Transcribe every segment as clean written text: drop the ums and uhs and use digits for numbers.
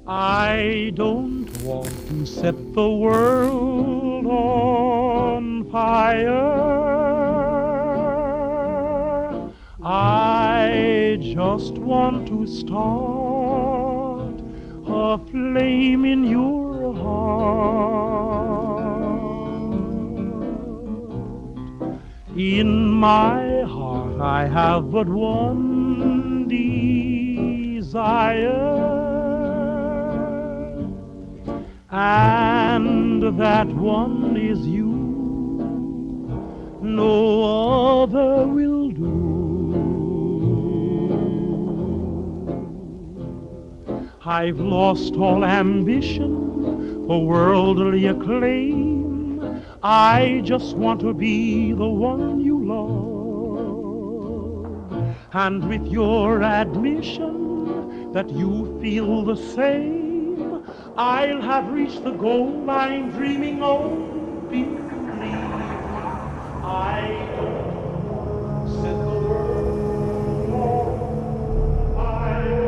I don't want to set the world on fire. I just want to start a flame in your heart. In my heart I have but one desire, and that one is you. No other will do. I've lost all ambition for worldly acclaim. I just want to be the one you love. And with your admission that you feel the same, I'll have reached the goal I'm dreaming of. Believe me, I don't set the world on fire.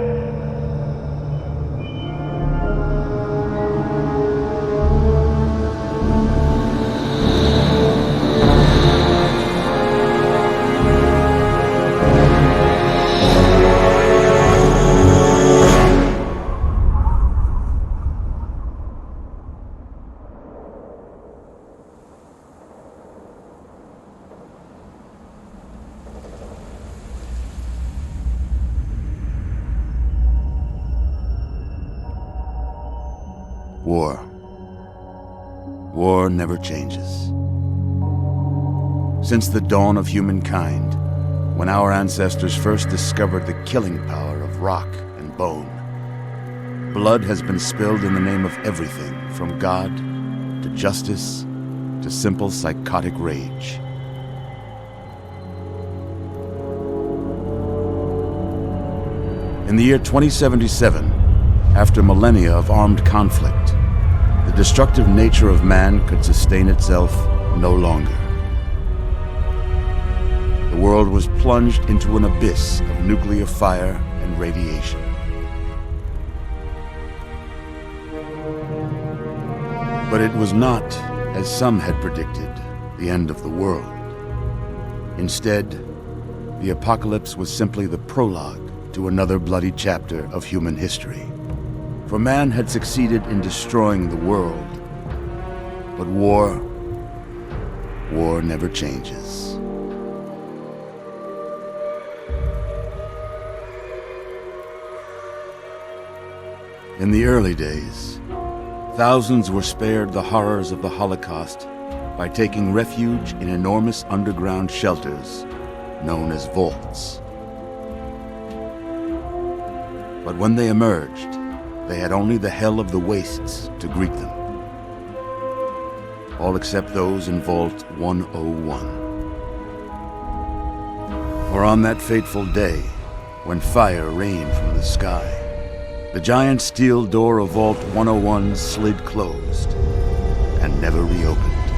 War. War never changes. Since the dawn of humankind, when our ancestors first discovered the killing power of rock and bone, blood has been spilled in the name of everything from God to justice to simple psychotic rage. In the year 2077, after millennia of armed conflict, the destructive nature of man could sustain itself no longer. The world was plunged into an abyss of nuclear fire and radiation. But it was not, as some had predicted, the end of the world. Instead, the apocalypse was simply the prologue to another bloody chapter of human history. For man had succeeded in destroying the world, but war never changes. In the early days, thousands were spared the horrors of the Holocaust by taking refuge in enormous underground shelters known as vaults. But when they emerged, they had only the hell of the wastes to greet them. All except those in Vault 101. For on that fateful day, when fire rained from the sky, the giant steel door of Vault 101 slid closed and never reopened.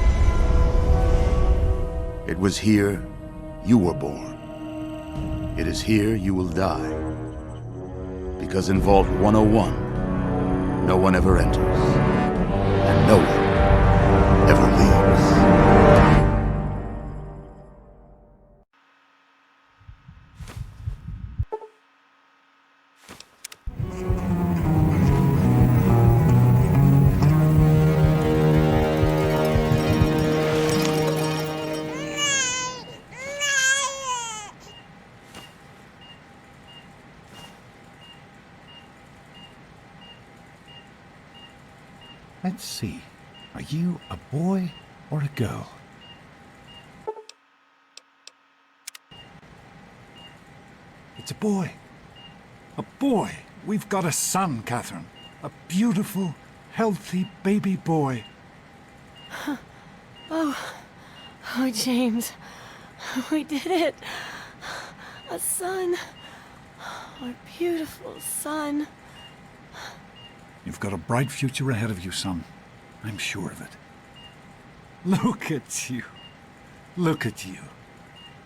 It was here you were born. It is here you will die. Because in Vault 101, no one ever enters, and no one ever leaves. Let's see. Are you a boy or a girl? It's a boy. A boy. We've got a son, Catherine. A beautiful, healthy baby boy. Oh, James. We did it. A son. Our beautiful son. You've got a bright future ahead of you, son. I'm sure of it. Look at you. Look at you.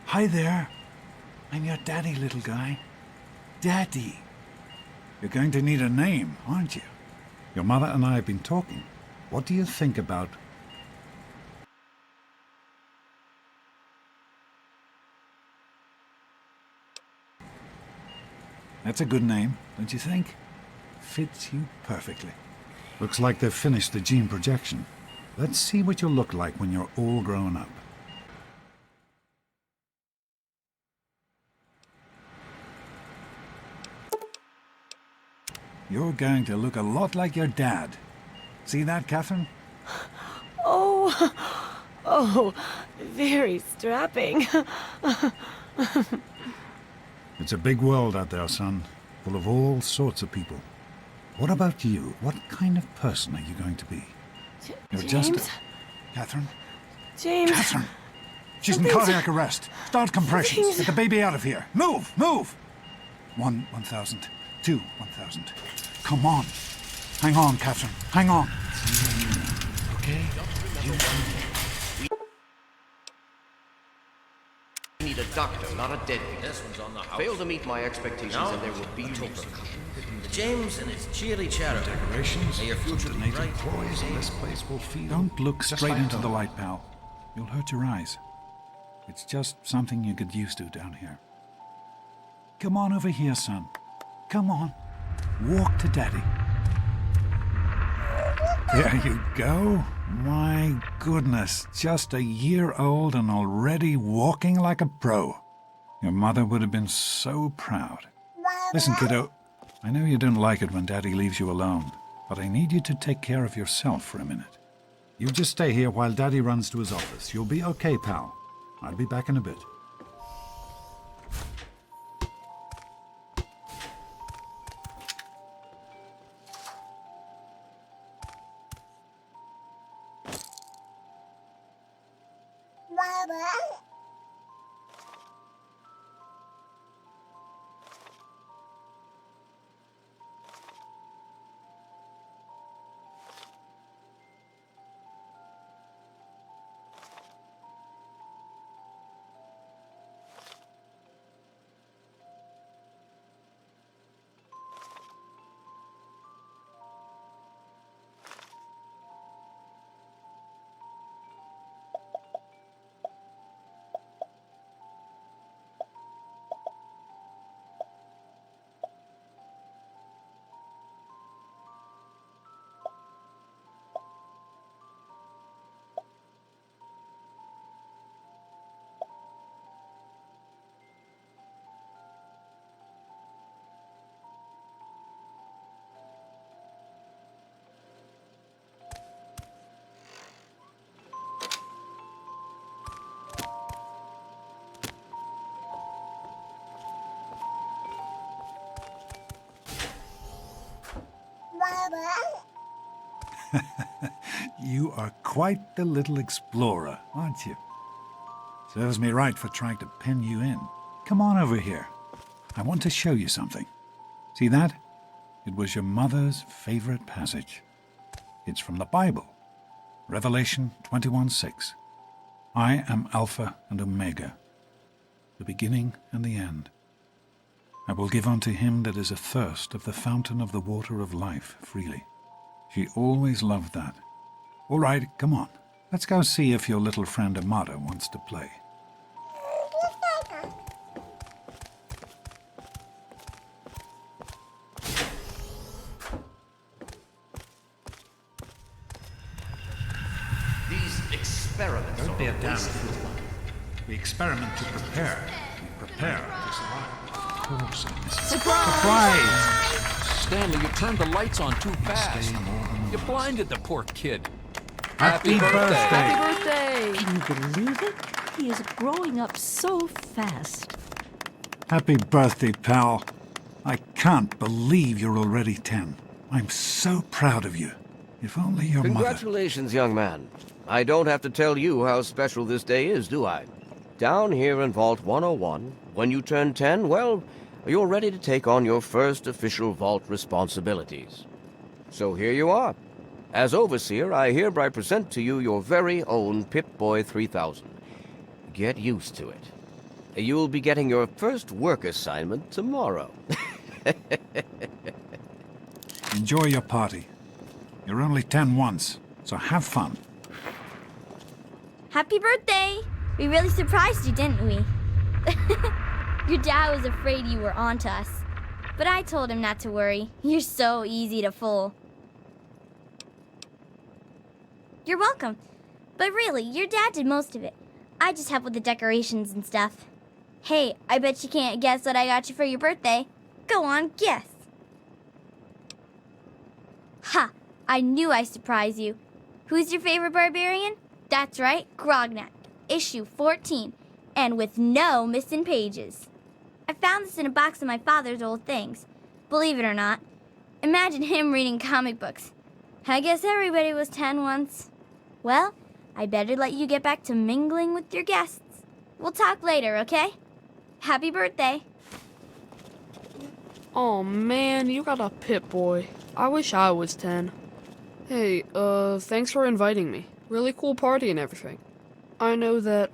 Hi there. I'm your daddy, little guy. Daddy. You're going to need a name, aren't you? Your mother and I have been talking. What do you think about... That's a good name, don't you think? Fits you perfectly. Looks like they've finished the gene projection. Let's see what you'll look like when you're all grown up. You're going to look a lot like your dad. See that, Catherine? Oh, very strapping. It's a big world out there, son, full of all sorts of people. What about you? What kind of person are you going to be? You're James? just... Catherine? James. Catherine! She's in Something's- cardiac arrest. Start compressions. Something's- Get the baby out of here. Move! Move! 1,000. 1,000. Come on. Hang on, Catherine. Hang on. Okay? I need a doctor, not a deadbeat. This one's on the house. Fail to meet my expectations and there will be repercussions. James and his cheery chatter. Decorations, May your future some be native bright. toys, and this place will feel... Don't look straight into the light, pal. You'll hurt your eyes. It's just something you get used to down here. Come on over here, son. Come on. Walk to Daddy. There you go. My goodness, just a year old and already walking like a pro. Your mother would have been so proud. Listen, kiddo, I know you don't like it when Daddy leaves you alone, but I need you to take care of yourself for a minute. You just stay here while Daddy runs to his office. You'll be okay, pal. I'll be back in a bit. You are quite the little explorer, aren't you? Serves me right for trying to pen you in. Come on over here. I want to show you something. See that? It was your mother's favorite passage. It's from the Bible. Revelation 21:6. I am Alpha and Omega, the beginning and the end. I will give unto him that is athirst of the fountain of the water of life freely. She always loved that. All right, come on. Let's go see if your little friend Amada wants to play. These experiments Don't be a are damn wasted. fool. We experiment to prepare. We prepare to survive. Of course, Mrs. Surprise! Stanley, you turned the lights on too fast. Stay more than You once. blinded the poor kid. Happy birthday! Happy birthday! Can you believe it? He is growing up so fast. Happy birthday, pal. I can't believe you're already 10. I'm so proud of you. If only your mother... Congratulations, young man. I don't have to tell you how special this day is, do I? Down here in Vault 101, when you turn 10, well, you're ready to take on your first official vault responsibilities. So here you are. As Overseer, I hereby present to you your very own Pip-Boy 3000. Get used to it. You'll be getting your first work assignment tomorrow. Enjoy your party. You're only 10 once, so have fun. Happy birthday! We really surprised you, didn't we? Your dad was afraid you were onto us, but I told him not to worry. You're so easy to fool. You're welcome. But really, your dad did most of it. I just helped with the decorations and stuff. Hey, I bet you can't guess what I got you for your birthday. Go on, guess. Ha! I knew I'd surprise you. Who's your favorite barbarian? That's right, Grognak, issue 14, and with no missing pages. I found this in a box of my father's old things. Believe it or not, imagine him reading comic books. I guess everybody was 10 once. Well, I better let you get back to mingling with your guests. We'll talk later, okay? Happy birthday. Oh man, you got a Pip-Boy. I wish I was 10. Hey, thanks for inviting me. Really cool party and everything. I know that,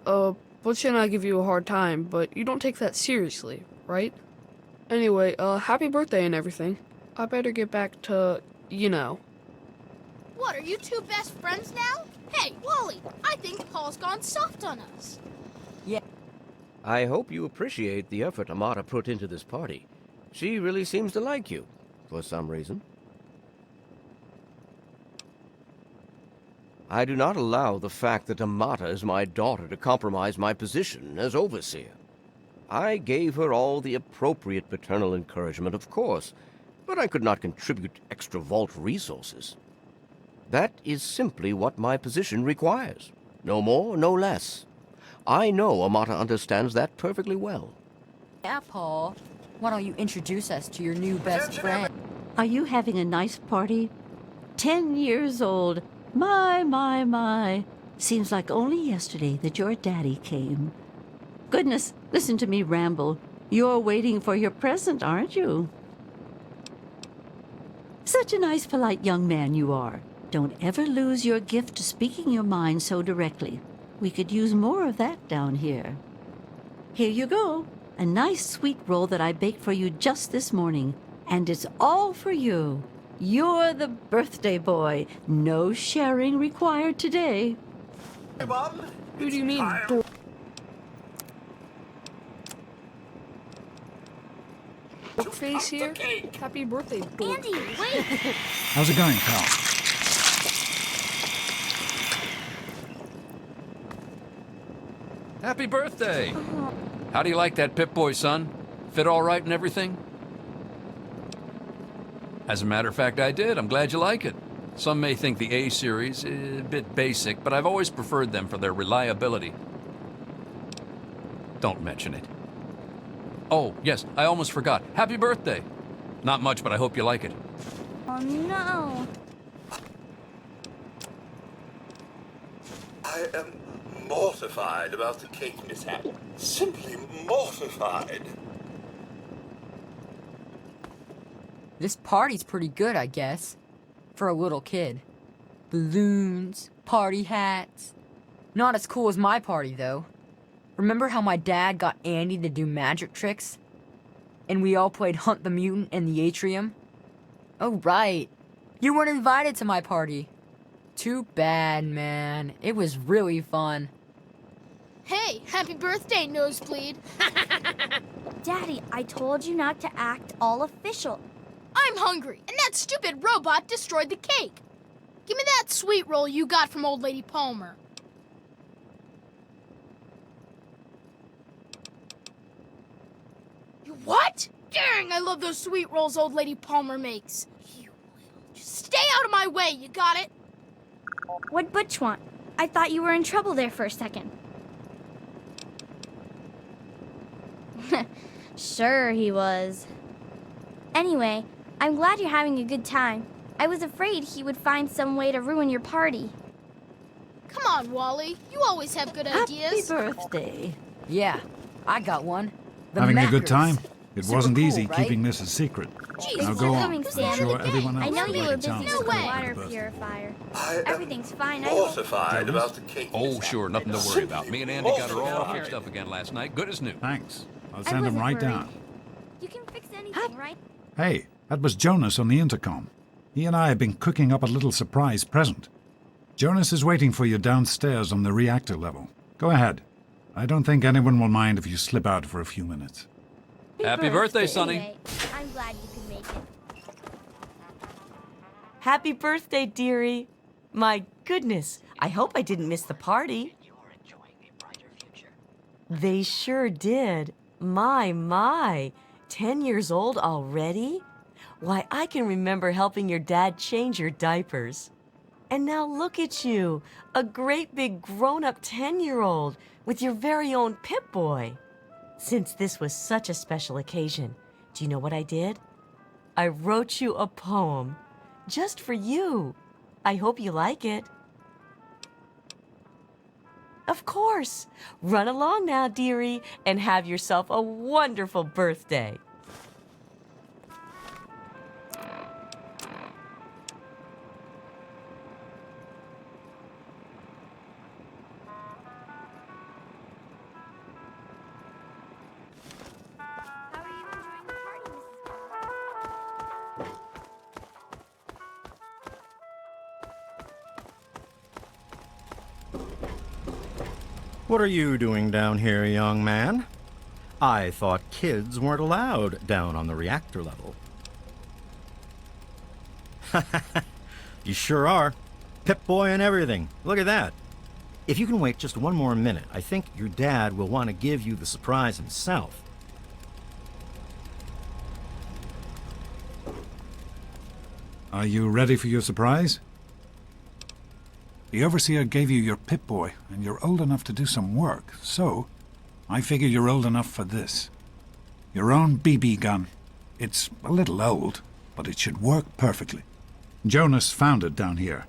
Butch and I give you a hard time, but you don't take that seriously, right? Anyway, happy birthday and everything. I better get back to, you know. What, are you two best friends now? Hey, Wally, I think Paul's gone soft on us. Yeah. I hope you appreciate the effort Amata put into this party. She really seems to like you, for some reason. I do not allow the fact that Amata is my daughter to compromise my position as overseer. I gave her all the appropriate paternal encouragement, of course, but I could not contribute extra vault resources. That is simply what my position requires. No more, no less. I know Amata understands that perfectly well. Yeah, Paul. Why don't you introduce us to your new best friend? Are you having a nice party? 10 years old. My. Seems like only yesterday that your daddy came. Goodness, listen to me ramble. You're waiting for your present, aren't you? Such a nice, polite young man you are. Don't ever lose your gift to speaking your mind so directly. We could use more of that down here. Here you go. A nice sweet roll that I baked for you just this morning. And it's all for you. You're the birthday boy. No sharing required today. Hey, Bob. Who do you mean? Face here? Happy birthday, dork. Andy, wait! How's it going, pal? Happy birthday! How do you like that Pip-Boy, son? Fit all right and everything? As a matter of fact, I did. I'm glad you like it. Some may think the A series is a bit basic, but I've always preferred them for their reliability. Don't mention it. Oh, yes, I almost forgot. Happy birthday! Not much, but I hope you like it. Oh no. I am mortified about the cake mishap. Simply mortified. This party's pretty good, I guess. For a little kid. Balloons, party hats. Not as cool as my party, though. Remember how my dad got Andy to do magic tricks? And we all played Hunt the Mutant in the atrium? Oh, right. You weren't invited to my party. Too bad, man. It was really fun. Hey, happy birthday, Nosebleed. Daddy, I told you not to act all official. I'm hungry, and that stupid robot destroyed the cake. Give me that sweet roll you got from Old Lady Palmer. You what? Dang, I love those sweet rolls Old Lady Palmer makes. You little... Just stay out of my way, you got it? What'd Butch want? I thought you were in trouble there for a second. Sure he was. Anyway, I'm glad you're having a good time. I was afraid he would find some way to ruin your party. Come on, Wally. You always have good ideas. Happy birthday. Yeah, I got one. The Having a good Mackers. time? It Super wasn't cool, easy right? keeping this a secret. Jeez, Now it's go on. coming I'm Santa sure today. everyone else I know will you make were it busy sound with No the way. water birthday. purifier. I am Everything's fine. I hope. mortified about the cake Oh, mishap. sure, nothing to worry about. Me and Andy got her all Mortified. fixed up again last night. Good as new. Thanks. I'll I send him wasn't right worried. down. You can fix anything, right? Hey, that was Jonas on the intercom. He and I have been cooking up a little surprise present. Jonas is waiting for you downstairs on the reactor level. Go ahead. I don't think anyone will mind if you slip out for a few minutes. Happy birthday, Sonny. Anyway, I'm glad you could make it. Happy birthday, dearie. My goodness, I hope I didn't miss the party. They sure did. My. 10 years old already? Why, I can remember helping your dad change your diapers. And now look at you, a great big grown-up 10-year-old with your very own Pip-Boy. Since this was such a special occasion, do you know what I did? I wrote you a poem, just for you. I hope you like it. Of course. Run along now, dearie, and have yourself a wonderful birthday. How are you enjoying the party, Mrs. Palmer? What are you doing down here, young man? I thought kids weren't allowed down on the reactor level. You sure are. Pip-Boy and everything. Look at that. If you can wait just one more minute, I think your dad will want to give you the surprise himself. Are you ready for your surprise? The Overseer gave you your Pip-Boy, and you're old enough to do some work, so I figure you're old enough for this. Your own BB gun. It's a little old, but it should work perfectly. Jonas found it down here.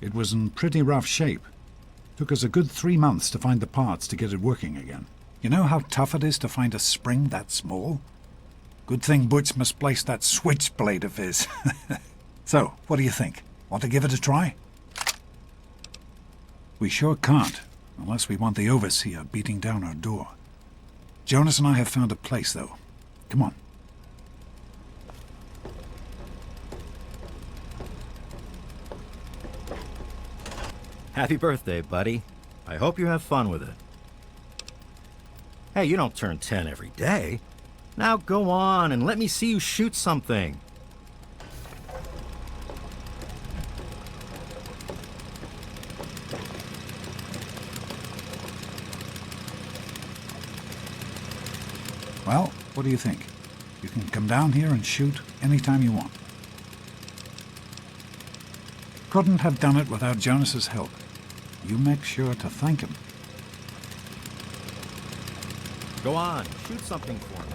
It was in pretty rough shape. Took us a good 3 months to find the parts to get it working again. You know how tough it is to find a spring that small? Good thing Butch misplaced that switchblade of his. So, what do you think? Want to give it a try? We sure can't, unless we want the Overseer beating down our door. Jonas and I have found a place, though. Come on. Happy birthday, buddy. I hope you have fun with it. Hey, you don't turn 10 every day. Now go on and let me see you shoot something. Well, what do you think? You can come down here and shoot anytime you want. Couldn't have done it without Jonas's help. You make sure to thank him. Go on, shoot something for me.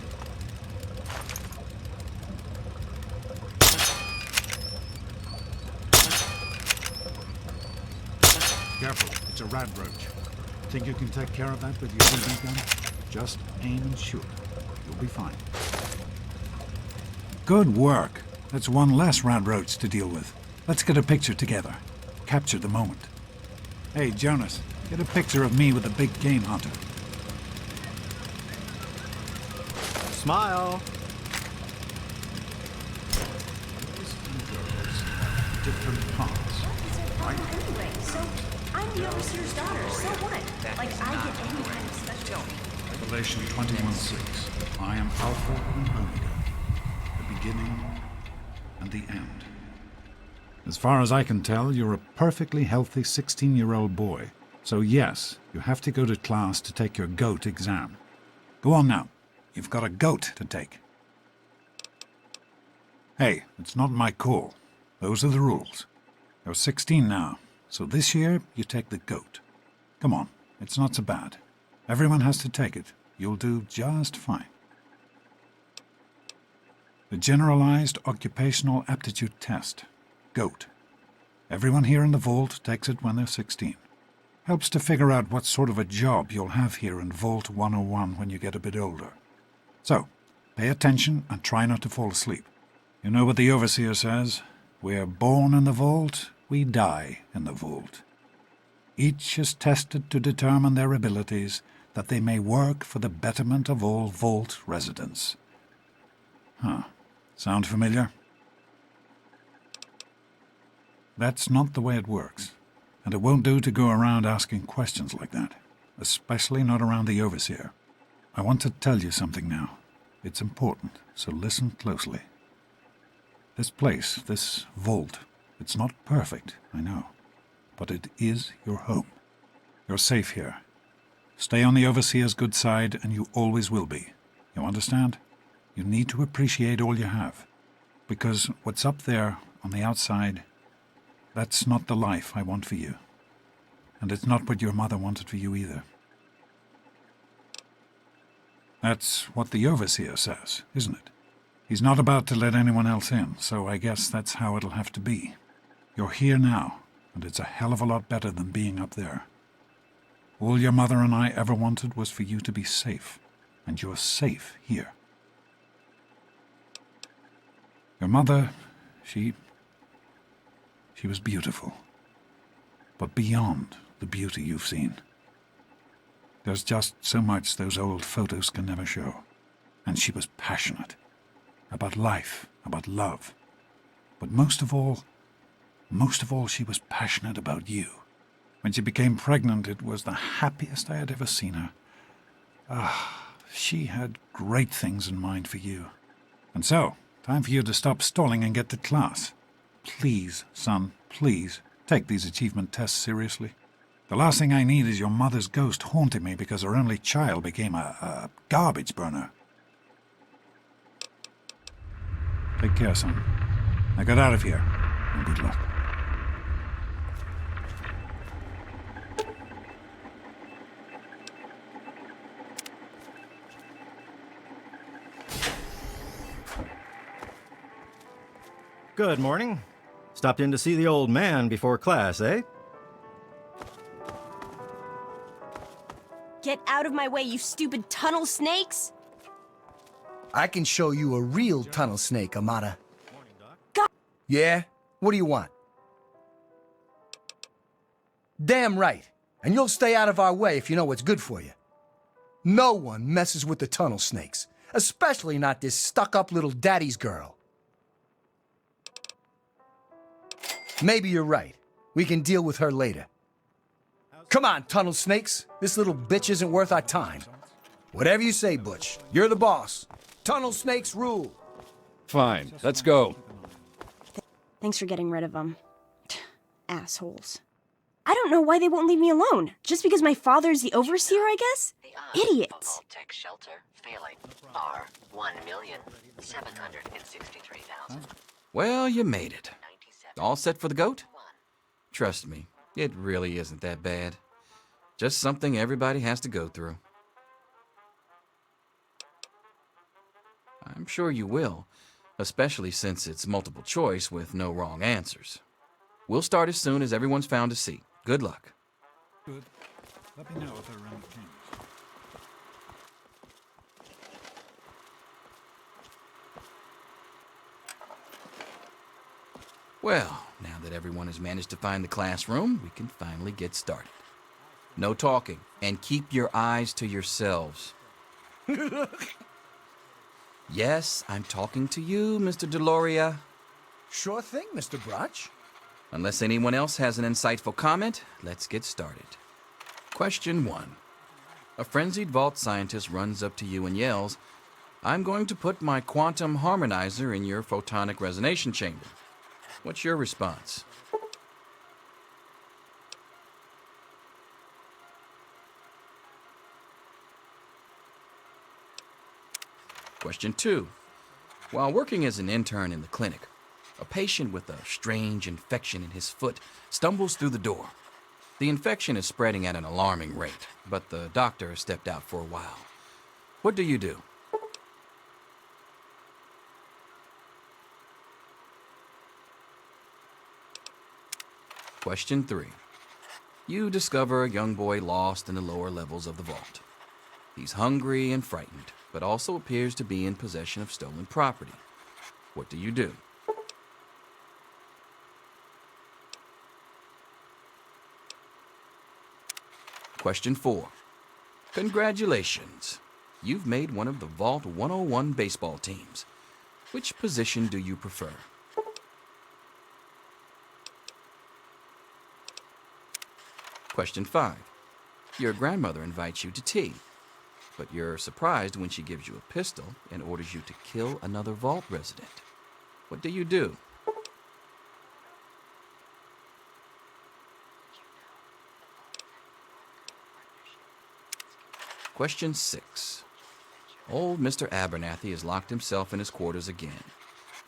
Careful, it's a rad roach. Think you can take care of that with your BB gun? Just aim and shoot. You'll be fine. Good work. That's one less rad roach to deal with. Let's get a picture together. Capture the moment. Hey, Jonas, get a picture of me with the big game hunter. Smile. Different parts. Anyway, so I'm the Overseer's daughter, so what? Like, I get any kind of special. Revelation 21:6. I am Alpha and Omega, the beginning and the end. As far as I can tell, you're a perfectly healthy 16-year-old boy. So yes, you have to go to class to take your GOAT exam. Go on now. You've got a GOAT to take. Hey, it's not my call. Those are the rules. You're 16 now, so this year you take the GOAT. Come on, it's not so bad. Everyone has to take it. You'll do just fine. The Generalized Occupational Aptitude Test. GOAT. Everyone here in the Vault takes it when they're 16. Helps to figure out what sort of a job you'll have here in Vault 101 when you get a bit older. So, pay attention and try not to fall asleep. You know what the Overseer says? We're born in the Vault, we die in the Vault. Each is tested to determine their abilities, that they may work for the betterment of all Vault residents. Huh. Sound familiar? That's not the way it works. And it won't do to go around asking questions like that. Especially not around the Overseer. I want to tell you something now. It's important, so listen closely. This place, this vault, it's not perfect, I know. But it is your home. You're safe here. Stay on the Overseer's good side, and you always will be. You understand? You need to appreciate all you have. Because what's up there, on the outside, that's not the life I want for you. And it's not what your mother wanted for you either. That's what the Overseer says, isn't it? He's not about to let anyone else in, so I guess that's how it'll have to be. You're here now, and it's a hell of a lot better than being up there. All your mother and I ever wanted was for you to be safe, and you're safe here. Your mother, she was beautiful, but beyond the beauty you've seen. There's just so much those old photos can never show. And she was passionate. About life, about love. But most of all, she was passionate about you. When she became pregnant, it was the happiest I had ever seen her. She had great things in mind for you. And so, time for you to stop stalling and get to class. Please, son, please, take these achievement tests seriously. The last thing I need is your mother's ghost haunting me because her only child became a garbage burner. Take care, son. Now get out of here, and good luck. Good morning. Stopped in to see the old man before class, eh? Get out of my way, you stupid tunnel snakes! I can show you a real tunnel snake, Amata. Yeah? What do you want? Damn right. And you'll stay out of our way if you know what's good for you. No one messes with the tunnel snakes, especially not this stuck-up little daddy's girl. Maybe you're right. We can deal with her later. Come on, tunnel snakes. This little bitch isn't worth our time. Whatever you say, Butch. You're the boss. Tunnel snakes rule. Fine, let's go. Thanks for getting rid of them. Assholes. I don't know why they won't leave me alone. Just because my father's the overseer, I guess? Idiots. Vault-tec shelter failing. R 1,763,000. Well, you made it. All set for the goat? Trust me, it really isn't that bad. Just something everybody has to go through. I'm sure you will, especially since it's multiple choice with no wrong answers. We'll start as soon as everyone's found a seat. Good luck. Good. Let me know if there are any changes. Well, now that everyone has managed to find the classroom, we can finally get started. No talking, and keep your eyes to yourselves. Yes, I'm talking to you, Mr. Deloria. Sure thing, Mr. Brotch. Unless anyone else has an insightful comment, let's get started. Question 1. A frenzied vault scientist runs up to you and yells, "I'm going to put my quantum harmonizer in your photonic resonation chamber." What's your response? Question 2. While working as an intern in the clinic, a patient with a strange infection in his foot stumbles through the door. The infection is spreading at an alarming rate, but the doctor has stepped out for a while. What do you do? Question 3. You discover a young boy lost in the lower levels of the vault. He's hungry and frightened, but also appears to be in possession of stolen property. What do you do? Question 4. Congratulations. You've made one of the Vault 101 baseball teams. Which position do you prefer? Question 5. Your grandmother invites you to tea, but you're surprised when she gives you a pistol and orders you to kill another vault resident. What do you do? Question 6. Old Mr. Abernathy has locked himself in his quarters again,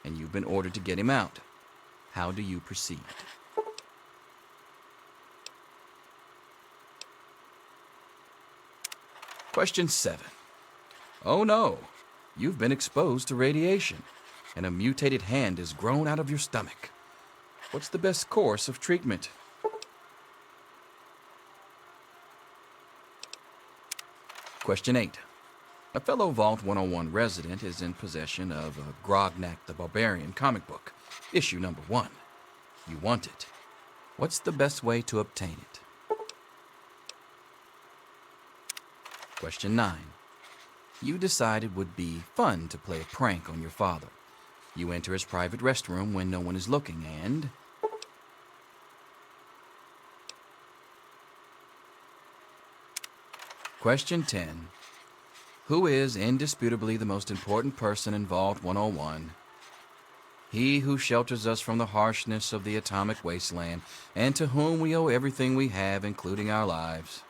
and you've been ordered to get him out. How do you proceed? Question 7. Oh no, you've been exposed to radiation, and a mutated hand has grown out of your stomach. What's the best course of treatment? Question 8. A fellow Vault 101 resident is in possession of a Grognak the Barbarian comic book, issue number 1. You want it. What's the best way to obtain it? Question 9. You decide it would be fun to play a prank on your father. You enter his private restroom when no one is looking and... Question 10. Who is indisputably the most important person in Vault 101? He who shelters us from the harshness of the atomic wasteland, and to whom we owe everything we have, including our lives.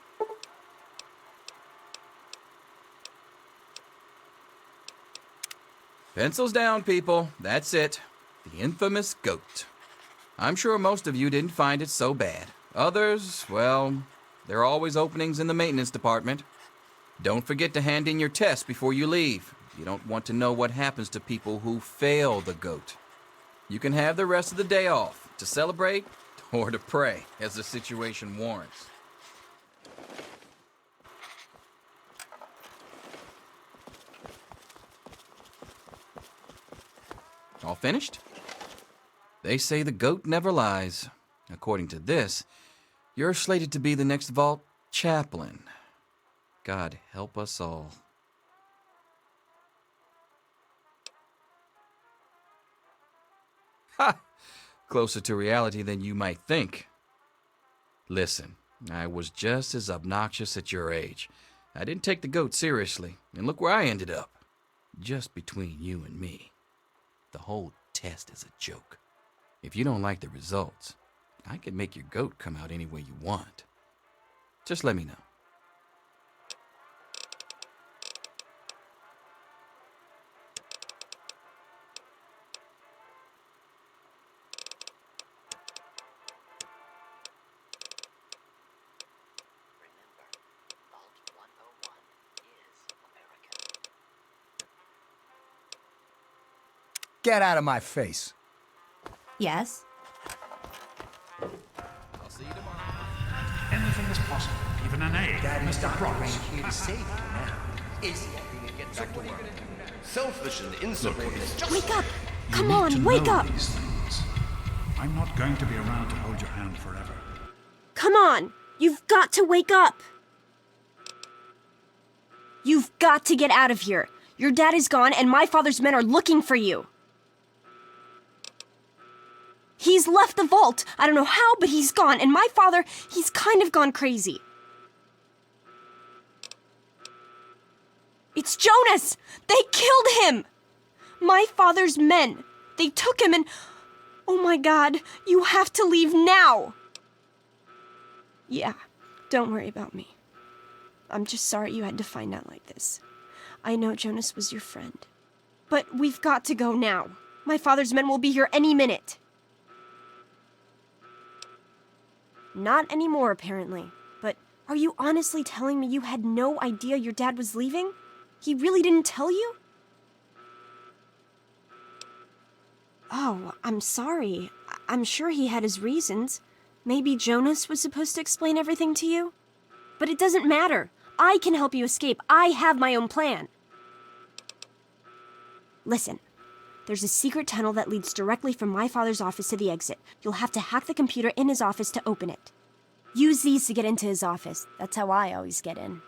Pencils down, people. That's it. The infamous goat. I'm sure most of you didn't find it so bad. Others, well, there are always openings in the maintenance department. Don't forget to hand in your test before you leave. You don't want to know what happens to people who fail the goat. You can have the rest of the day off to celebrate or to pray as the situation warrants. All finished? They say the goat never lies. According to this, you're slated to be the next vault chaplain. God help us all. Ha! Closer to reality than you might think. Listen, I was just as obnoxious at your age. I didn't take the goat seriously, and look where I ended up. Just between you and me. The whole test is a joke. If you don't like the results, I can make your goat come out any way you want. Just let me know. Get out of my face. Yes? I'll see you tomorrow. Anything is possible, even an egg. Daddy's Mr. not Promise. here to save you now. Is he? Get back to work. Selfish and insubordinate. Wake up! You Come need on, to wake know up! these things. I'm not going to be around to hold your hand forever. Come on! You've got to wake up! You've got to get out of here. Your dad is gone and my father's men are looking for you. He's left the vault. I don't know how, but he's gone. And my father, he's kind of gone crazy. It's Jonas! They killed him! My father's men. They took him and... Oh my God, you have to leave now! Yeah, don't worry about me. I'm just sorry you had to find out like this. I know Jonas was your friend. But we've got to go now. My father's men will be here any minute. Not anymore, apparently. But are you honestly telling me you had no idea your dad was leaving? He really didn't tell you? Oh, I'm sorry. I'm sure he had his reasons. Maybe Jonas was supposed to explain everything to you? But it doesn't matter. I can help you escape. I have my own plan. Listen. There's a secret tunnel that leads directly from my father's office to the exit. You'll have to hack the computer in his office to open it. Use these to get into his office. That's how I always get in.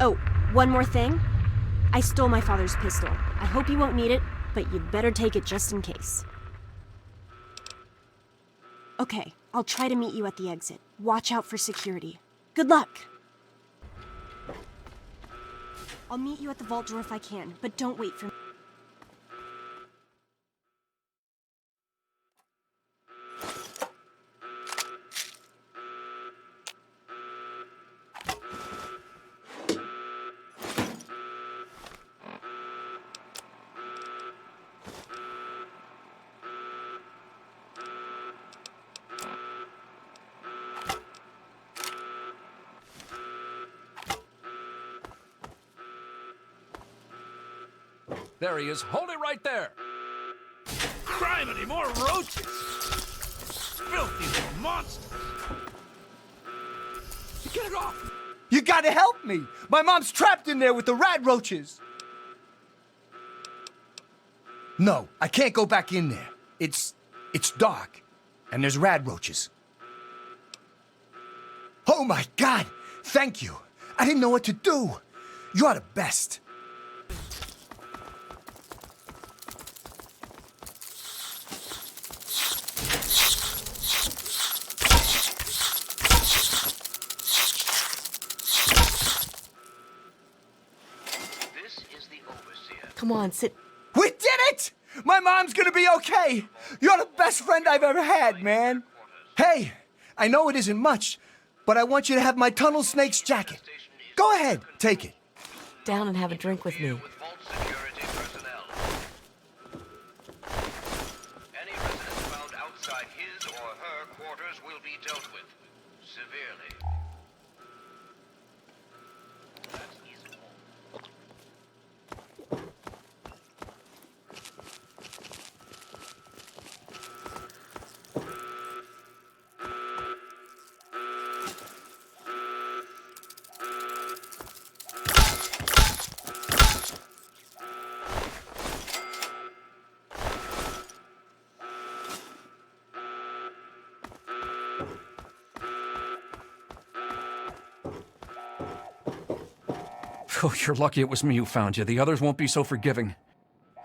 Oh, one more thing. I stole my father's pistol. I hope you won't need it, but you'd better take it just in case. Okay, I'll try to meet you at the exit. Watch out for security. Good luck! I'll meet you at the vault door if I can, but don't wait for me. There he is. Hold it right there. Criminy, more roaches. Filthy little monsters. Get it off. You gotta help me! My mom's trapped in there with the rat roaches! No, I can't go back in there. It's dark, and there's rat roaches. Oh my God! Thank you! I didn't know what to do! You're the best! Come on, sit. We did it! My mom's gonna be okay! You're the best friend I've ever had, man! Hey, I know it isn't much, but I want you to have my tunnel snake's jacket. Go ahead, take it. Down and have a drink with me. Any resident found outside his or her quarters will be dealt with severely. Oh, you're lucky it was me who found you. The others won't be so forgiving.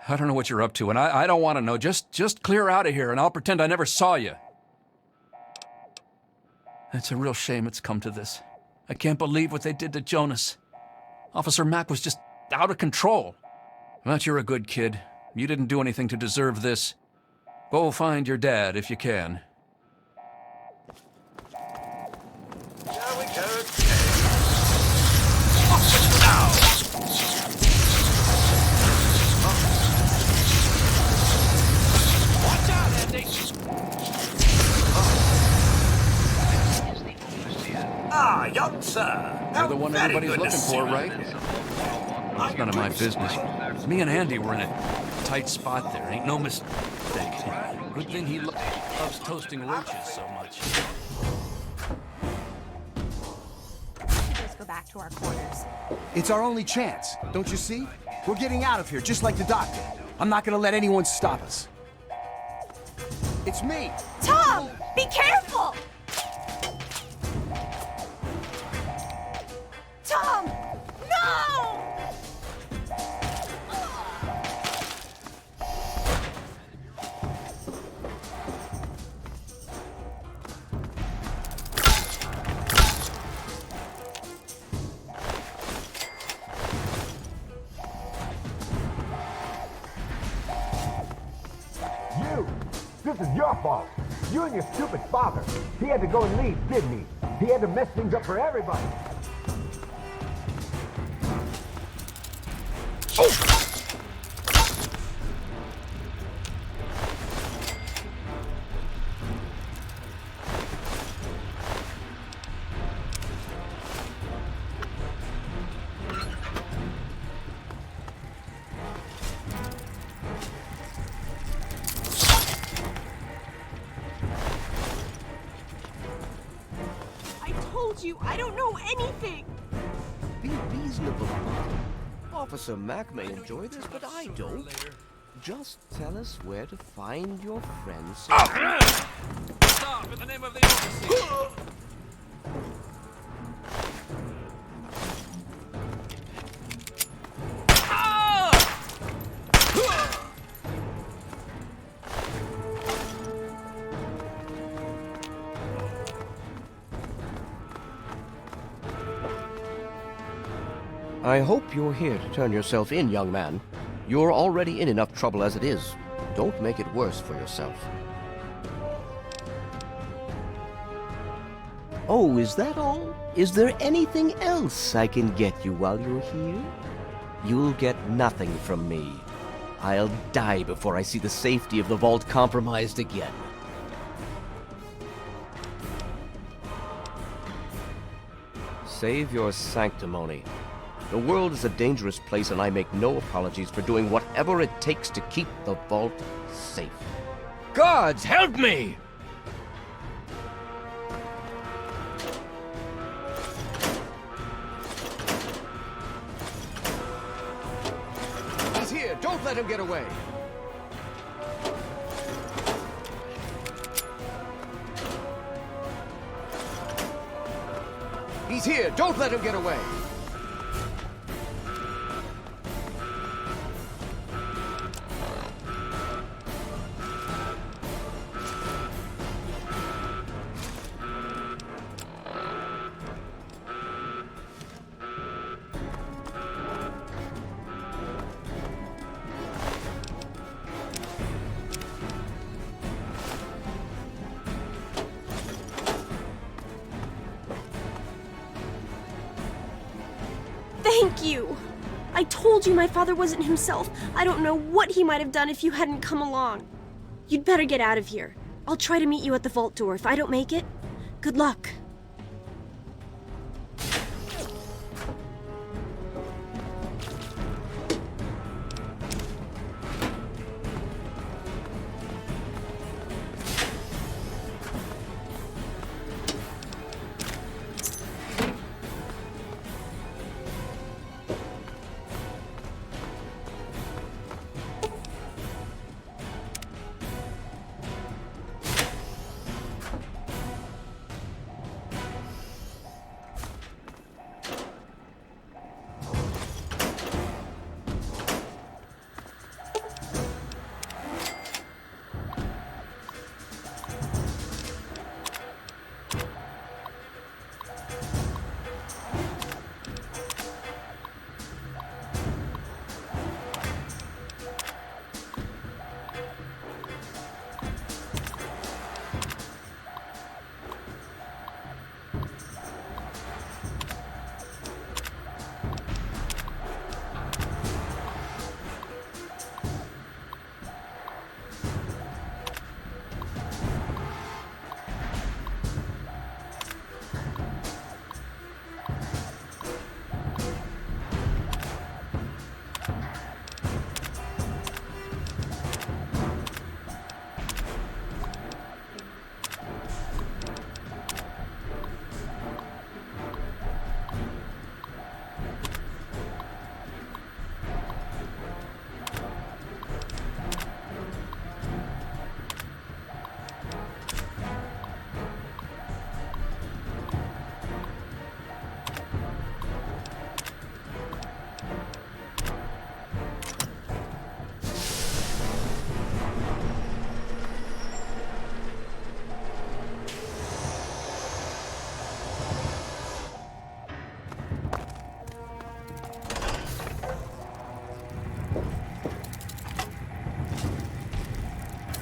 I don't know what you're up to, and I don't want to know. Just clear out of here, and I'll pretend I never saw you. It's a real shame it's come to this. I can't believe what they did to Jonas. Officer Mack was just out of control. But you're a good kid. You didn't do anything to deserve this. Go find your dad if you can. Shall we go? Watch out, Andy! Ah, young sir. You're the one Very everybody's good to looking see for, you. right? Well, it's none of my business. Me and Andy were in a tight spot there. Ain't no mistake. Good thing he loves toasting roaches so much. Let's go back to our quarters. It's our only chance, don't you see? We're getting out of here, just like the doctor. I'm not gonna let anyone stop us. It's me! Tom! Be careful! Tom! No! You! This is your fault. You and your stupid father. He had to go and leave, didn't he? He had to mess things up for everybody. I told you, I don't know anything! Be reasonable, Mom. Officer Mack may enjoy this, but I don't. Just tell us where to find your friends. Stop in the name of the overseer! I hope you're here to turn yourself in, young man. You're already in enough trouble as it is. Don't make it worse for yourself. Oh, is that all? Is there anything else I can get you while you're here? You'll get nothing from me. I'll die before I see the safety of the vault compromised again. Save your sanctimony. The world is a dangerous place, and I make no apologies for doing whatever it takes to keep the vault safe. Guards, help me! He's here! Don't let him get away! He's here! Don't let him get away! Thank you! I told you my father wasn't himself. I don't know what he might have done if you hadn't come along. You'd better get out of here. I'll try to meet you at the vault door. If I don't make it, good luck.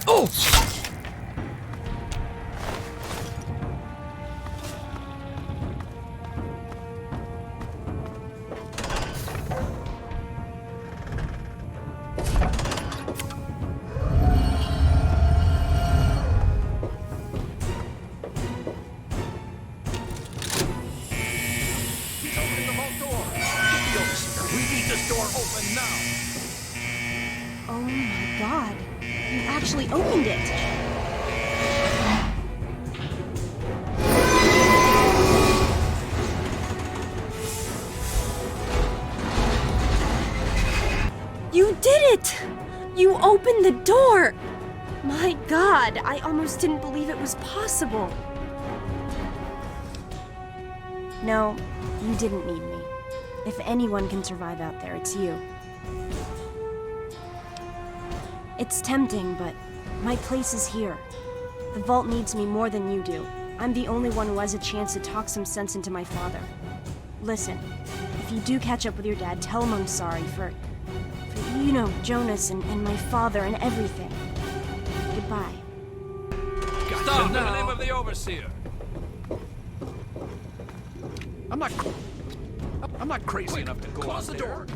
Oh! He's opening the vault door. Get the overseer. We need this door open now. Oh my god. You actually opened it. You did it! You opened the door! My god, I almost didn't believe it was possible. No, you didn't need me. If anyone can survive out there, it's you. It's tempting, but my place is here. The vault needs me more than you do. I'm the only one who has a chance to talk some sense into my father. Listen, If you do catch up with your dad, tell him I'm sorry for you know, Jonas and my father and everything. Goodbye. Stop! In the name of the overseer! I'm not crazy enough to go out there. Close the door!